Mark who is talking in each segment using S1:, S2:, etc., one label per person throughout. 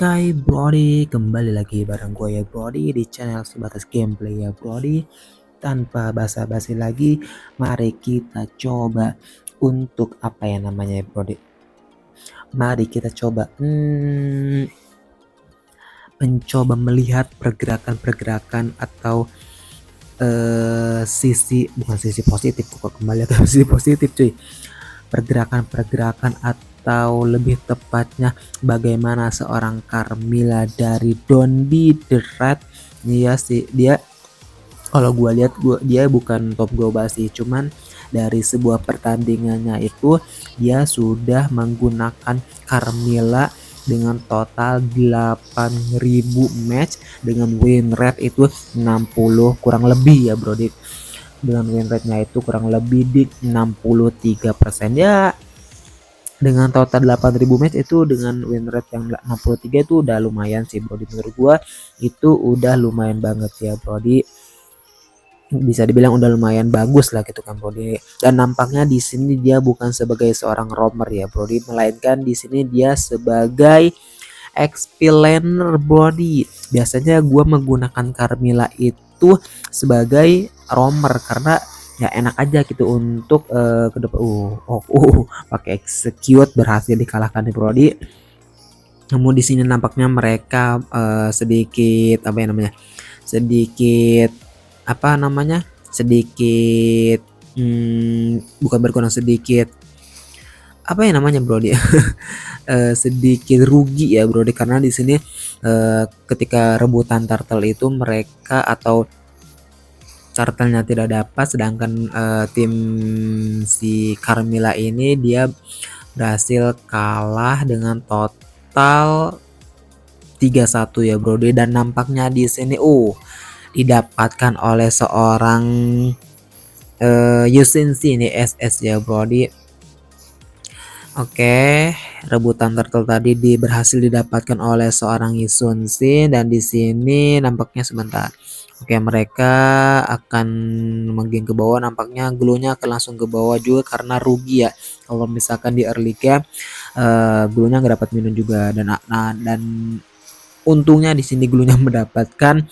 S1: Oke Brody, kembali lagi bareng gue ya Brody di channel Sebatas Gameplay ya Brody. Tanpa basa-basi lagi, mari kita coba untuk apa ya namanya ya Brody. Mari kita coba mencoba melihat pergerakan-pergerakan atau bukan sisi positif, kok kembali ke sisi positif cuy. Pergerakan-pergerakan atau lebih tepatnya bagaimana seorang Carmilla dari Don't Be The Rat. Iya sih, dia kalau gue lihat dia bukan top global sih, cuman dari sebuah pertandingannya itu dia sudah menggunakan Carmilla dengan total 8.000 match dengan win rate itu 60 kurang lebih ya bro. Dengan win rate-nya itu kurang lebih di 63% ya. Dengan total 8.000 match itu dengan win rate yang 63 itu udah lumayan sih bro. Menurut gua itu udah lumayan banget ya bro. Bisa dibilang udah lumayan bagus lah gitu kan bro. Dan nampaknya di sini dia bukan sebagai seorang roamer ya bro, melainkan di sini dia sebagai XP laner body. Biasanya gua menggunakan Carmilla itu sebagai roamer karena ya enak aja gitu untuk ke depan. Pakai execute berhasil dikalahkan di Brody. Namun di sini nampaknya mereka sedikit apa ya namanya? Sedikit bukan berkurang, sedikit apa ya namanya bro dia sedikit rugi ya bro, karena di sini ketika rebutan turtle itu mereka atau turtle-nya tidak dapat, sedangkan tim si Carmilla ini dia berhasil kalah dengan total 3-1 ya bro. Dan nampaknya di sini didapatkan oleh seorang Yusinsi ini SS ya bro. Oke, rebutan turtle tadi berhasil didapatkan oleh seorang Yusinsi, dan di sini nampaknya sebentar. Oke, mereka akan menggeng ke bawah, nampaknya glue-nya akan langsung ke bawah juga karena rugi ya. Kalau misalkan di early game glue-nya nggak dapat minum juga, dan untungnya di sini glue-nya mendapatkan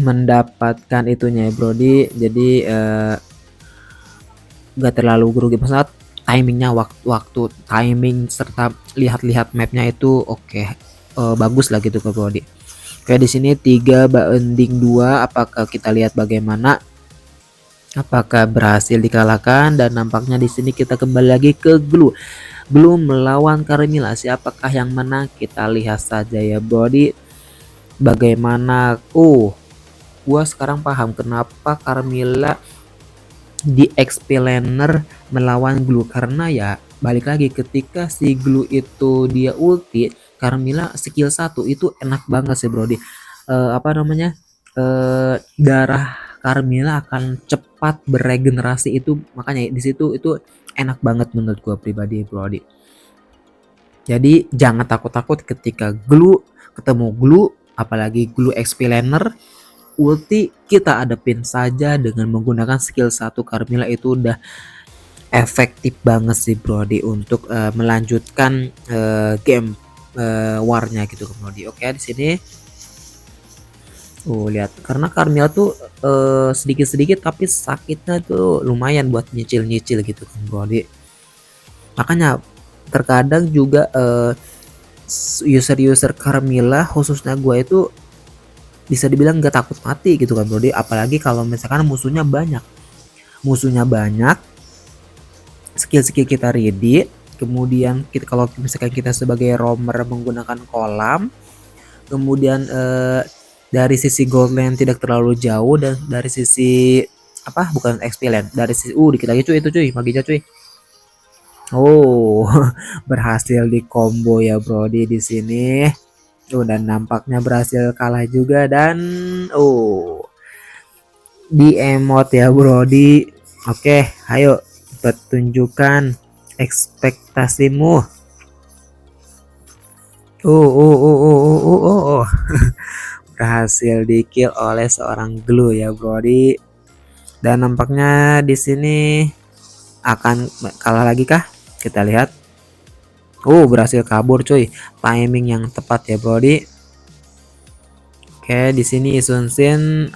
S1: mendapatkan itunya ya Brody. Jadi gak terlalu grogi, maksudnya timingnya, waktu timing serta lihat-lihat mapnya itu bagus lah gitu ke Brody. Kayak di sini 3-2, apakah kita lihat bagaimana apakah berhasil dikalahkan, dan nampaknya di sini kita kembali lagi ke glue melawan Carmilla. Siapakah yang menang? Kita lihat saja ya Brody. Bagaimana gua sekarang paham kenapa Carmilla di XP laner melawan glue, karena ya balik lagi ketika si glue itu dia ulti, Carmilla skill 1 itu enak banget sih bro. Darah Carmilla akan cepat beregenerasi, itu makanya di situ itu enak banget menurut gua pribadi bro. Jadi jangan takut-takut ketika ketemu glue, apalagi glue XP laner ulti, kita adepin saja dengan menggunakan skill 1 Carmilla. Itu udah efektif banget sih Brody untuk melanjutkan game warnya gitu Brody. Oke, di sini lihat, karena Carmilla tuh sedikit-sedikit tapi sakitnya tuh lumayan buat nyicil-nyicil gitu kan Brody. Makanya terkadang juga user-user Carmilla khususnya gue itu bisa dibilang gak takut mati gitu kan Brody, apalagi kalau misalkan musuhnya banyak, skill-skill kita ready. Kemudian kalau misalkan kita sebagai roamer menggunakan kolam, kemudian dari sisi gold lane tidak terlalu jauh, dan dari sisi bukan XP lane, dari sisi dikit lagi cuy, itu cuy maginya cuy. Berhasil di combo ya Brody di sini. Dan nampaknya berhasil kalah juga, dan di emote ya Brody. Oke, ayo pertunjukkan ekspektasimu. Berhasil di kill oleh seorang glue ya Brody. Dan nampaknya di sini akan kalah lagi kah? Kita lihat. Berhasil kabur cuy. Timing yang tepat ya Brody. Oke, di sini Sun Sin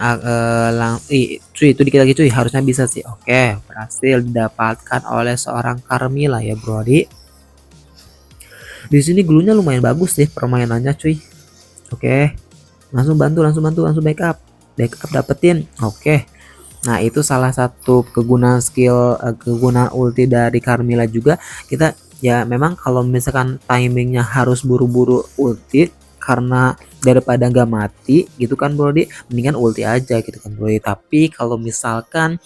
S1: cuy itu dikit lagi cuy, harusnya bisa sih. Oke, berhasil didapatkan oleh seorang Carmilla ya Brody. Di sini glunya lumayan bagus sih permainannya cuy. Oke, langsung bantu, langsung backup dapetin. Oke, nah itu salah satu kegunaan kegunaan ulti dari Carmilla juga. Kita ya memang kalau misalkan timingnya harus buru-buru ulti karena daripada nggak mati gitu kan Brody, mendingan ulti aja gitu kan Brody. Tapi kalau misalkan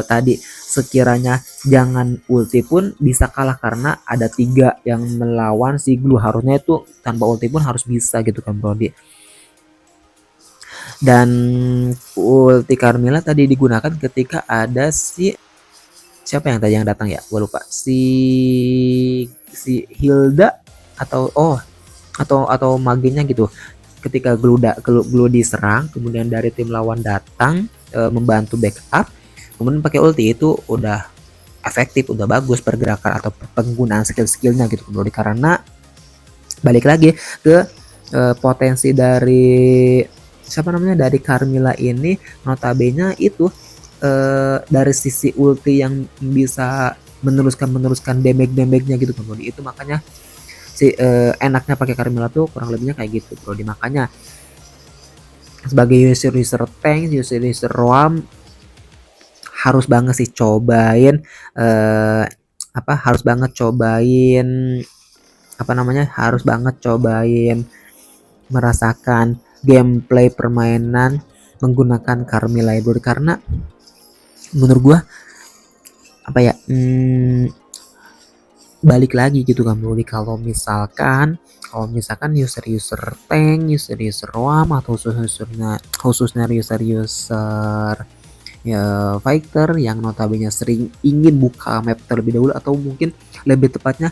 S1: tadi sekiranya jangan ulti pun bisa kalah karena ada 3 yang melawan si Glue, harusnya itu tanpa ulti pun harus bisa gitu kan Brody. Dan ulti Carmilla tadi digunakan ketika ada siapa yang tadi yang datang ya, gue lupa, si Hilda atau magenya gitu. Ketika Glue diserang, kemudian dari tim lawan datang membantu backup, kemudian pakai ulti, itu udah efektif, udah bagus pergerakan atau penggunaan skill-skillnya gitu Bro. Karena balik lagi ke potensi dari siapa namanya, dari Carmilla ini notabene itu dari sisi ulti yang bisa meneruskan damage-nya gitu Bro. Itu makanya enaknya pakai Carmilla tuh kurang lebihnya kayak gitu Bro. Makanya sebagai user tank, user roam, harus banget sih cobain harus banget cobain merasakan gameplay permainan menggunakan Carmilla Bro. Karena menurut gua balik lagi gitu kan Bro, kalau misalkan user tank, user roam, atau khususnya user ya fighter yang notabene sering ingin buka map terlebih dahulu, atau mungkin lebih tepatnya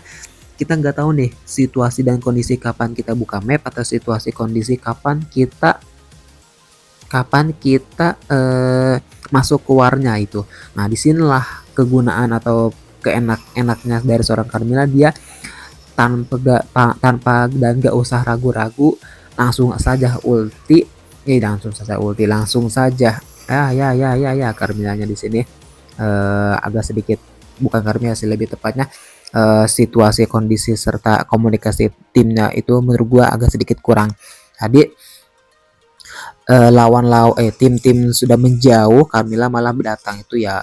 S1: kita nggak tahu nih situasi dan kondisi kapan kita buka map, atau situasi kondisi kapan kita masuk ke warnya itu. Nah disinilah kegunaan atau keenaknya dari seorang Carmilla, dia tanpa dan gak usah ragu-ragu, langsung saja ulti Carmillanya di sini agak sedikit, bukan Carmilla sih, lebih tepatnya situasi, kondisi, serta komunikasi timnya itu menurut gua agak sedikit kurang. Tadi tim-tim sudah menjauh, Carmilla malah datang, itu ya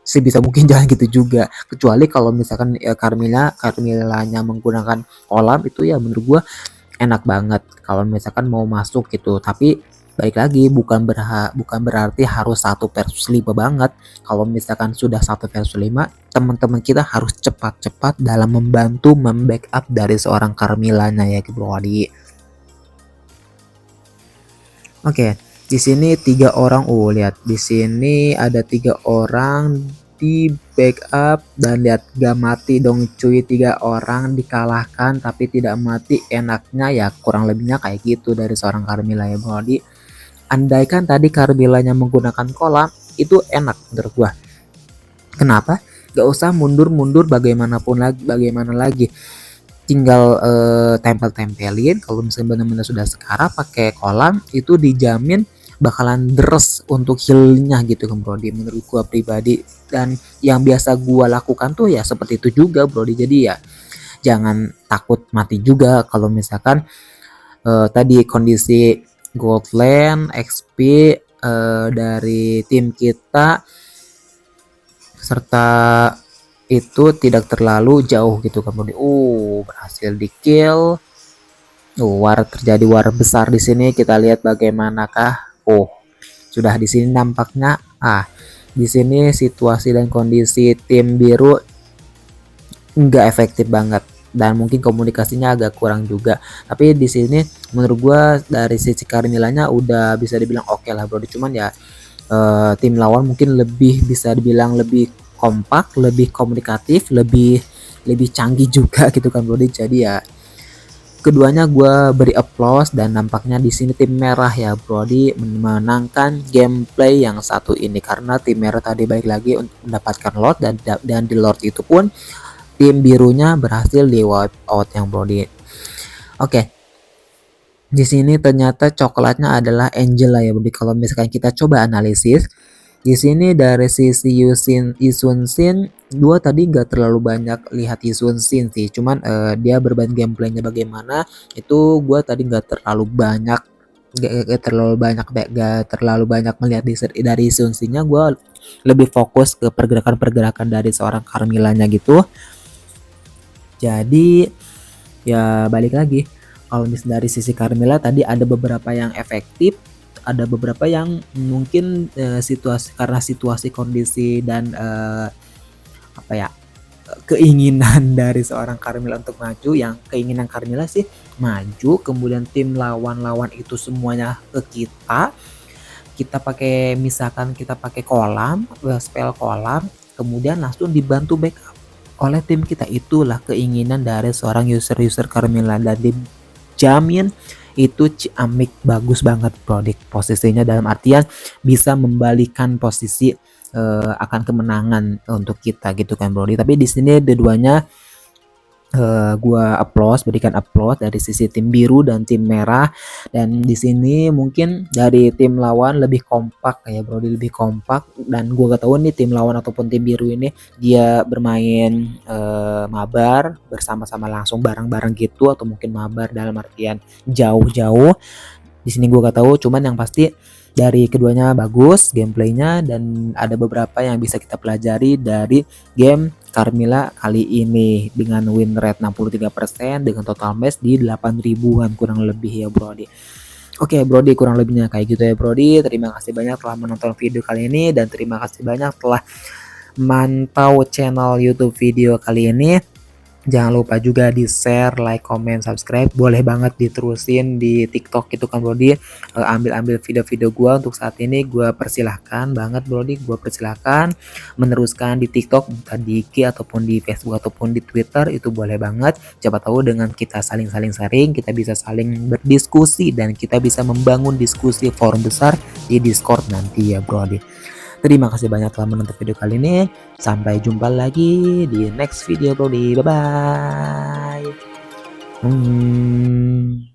S1: sebisa mungkin jangan gitu juga. Kecuali kalau misalkan Carmillanya menggunakan kolam, itu ya menurut gua enak banget kalau misalkan mau masuk gitu. Tapi balik lagi, bukan berarti harus 1/5 banget. Kalau misalkan sudah 1/5, teman-teman kita harus cepat-cepat dalam membantu membackup dari seorang Carmillanya ya Bro. Oke, di sini 3 orang. Lihat di sini ada 3 orang di backup, dan lihat gak mati dong cuy, 3 orang dikalahkan tapi tidak mati. Enaknya ya kurang lebihnya kayak gitu dari seorang Carmilla ya Bro. Andaikan tadi Carmillanya menggunakan kolam, itu enak menurut gua. Kenapa? Gak usah mundur-mundur bagaimana lagi, tinggal tempelin. Kalau misalnya benar-benar sudah sekarang pakai kolam, itu dijamin bakalan deres untuk healnya gitu kan Bro. Menurut gua pribadi, dan yang biasa gua lakukan tuh ya seperti itu juga Bro. Jadi ya jangan takut mati juga kalau misalkan tadi kondisi gold lane, XP dari tim kita serta itu tidak terlalu jauh gitu kan Bro. Berhasil di kill. Terjadi war besar di sini. Kita lihat bagaimanakah. Sudah di sini nampaknya di sini situasi dan kondisi tim biru nggak efektif banget, dan mungkin komunikasinya agak kurang juga. Tapi di sini menurut gua dari sisi Carmillanya udah bisa dibilang oke lah Bro. Cuman ya tim lawan mungkin bisa dibilang lebih kompak, lebih komunikatif, lebih canggih juga gitu kan Bro. Jadi ya keduanya gue beri applause, dan nampaknya di sini tim merah ya Bro memenangkan gameplay yang satu ini, karena tim merah tadi baik lagi untuk mendapatkan Lord, dan di Lord itu pun tim birunya berhasil di wipe out yang Brody. Oke. Di sini ternyata coklatnya adalah Angela ya Brody. Kalau misalkan kita coba analisis, di sini dari sisi Yisun Shin, gua tadi nggak terlalu banyak lihat Yisun Shin sih. Cuman dia bermain gameplaynya bagaimana itu gua tadi nggak terlalu banyak melihat dari Yisun Shin-nya. Gua lebih fokus ke pergerakan-pergerakan dari seorang Carmilla-nya gitu. Jadi ya balik lagi, kalau misalnya dari sisi Carmilla tadi ada beberapa yang efektif, ada beberapa yang mungkin situasi kondisi dan apa ya, keinginan dari seorang Carmilla untuk maju. Yang keinginan Carmilla sih maju, kemudian tim lawan itu semuanya ke kita pakai, misalkan kita pakai kolam, spell kolam, kemudian langsung dibantu backup oleh tim kita. Itulah keinginan dari seorang user Carmilla, dan dijamin itu ciamik bagus banget Brody posisinya, dalam artian bisa membalikan posisi akan kemenangan untuk kita gitu kan Brody. Tapi di sini keduanya gua berikan applause dari sisi tim biru dan tim merah. Dan di sini mungkin dari tim lawan lebih kompak ya Brody, lebih kompak. Dan gua gak tahu nih tim lawan ataupun tim biru ini dia bermain mabar bersama-sama langsung bareng-bareng gitu, atau mungkin mabar dalam artian jauh-jauh. Di sini gue gak tahu, cuman yang pasti dari keduanya bagus gameplaynya, dan ada beberapa yang bisa kita pelajari dari game Carmilla kali ini dengan win rate 63% dengan total match di 8.000-an kurang lebih ya Brody. Oke Brody, kurang lebihnya kayak gitu ya Brody. Terima kasih banyak telah menonton video kali ini, dan terima kasih banyak telah mantau channel YouTube video kali ini. Jangan lupa juga di share, like, comment, subscribe. Boleh banget diterusin di TikTok gitu kan Brody. Ambil video-video gua untuk saat ini, gua persilahkan banget Brody, gua persilahkan meneruskan di TikTok, di IG ataupun di Facebook ataupun di Twitter, itu boleh banget. Siapa tahu dengan kita saling sharing, kita bisa saling berdiskusi dan kita bisa membangun diskusi forum besar di Discord nanti ya Brody. Terima kasih banyak telah menonton video kali ini. Sampai jumpa lagi di next video Brody. Bye bye.